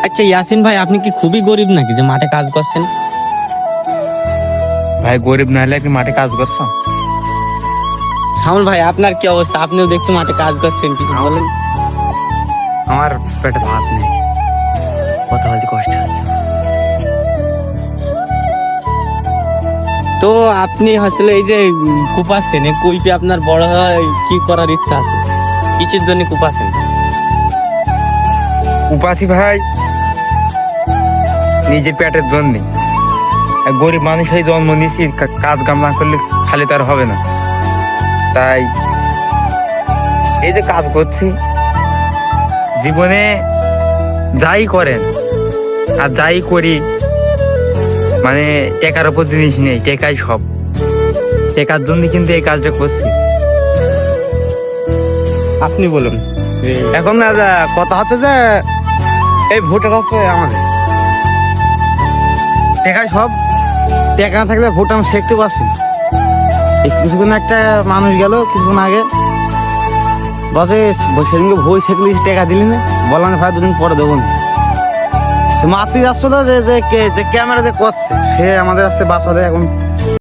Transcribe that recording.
আচ্ছা ইয়াসিন ভাই, আপনি কি খুবই গরিব নাকি যে মাঠে কাজ করছেন? ভাই গরিব না হলে কি মাঠে কাজ করতাম? শ্যামল ভাই, আপনার কি অবস্থা? আপনিও দেখছি মাঠে কাজ করছেন, কিছু বলেন। আমার পেটে ভাত নেই, কথা বলতে কষ্ট হচ্ছে। তো আপনি আসলে এই যে কুপাচ্ছেন, এই কুলপি আপনার বড় হয় কি করার ইচ্ছা আছে? কিসের জন্য কুপাচ্ছেন? উপাসী ভাই নিজের পেটের জন্য। গরিব মানুষ হয়ে জন্ম নিয়েছি, কাজ কাম না করলে খালি তার হবে না। তাই এই যে কাজ করছি, জীবনে যাই করেন আর যাই করি, মানে টেকার উপর জিনিস নেই, টেকাই সব। টেকার জন্য কিন্তু এই কাজটা করছি। আপনি বলুন। এখন না কথা হচ্ছে যে এই ভোটার আছে আমাদের, টেকাই সব। টেকা না থাকলে ভোট আমি শিখতে পারছি না। এই কিছুক্ষণ একটা মানুষ গেল কিছুক্ষণ আগে, বসে সেদিনকে বই শিখলি টেকা দিলি না, বললাম ভাই দুদিন পরে দেবো না। মাতৃ যাচ্ছে তো যে ক্যামেরা যে করছে, সে আমাদের আসছে বাঁচাতে এখন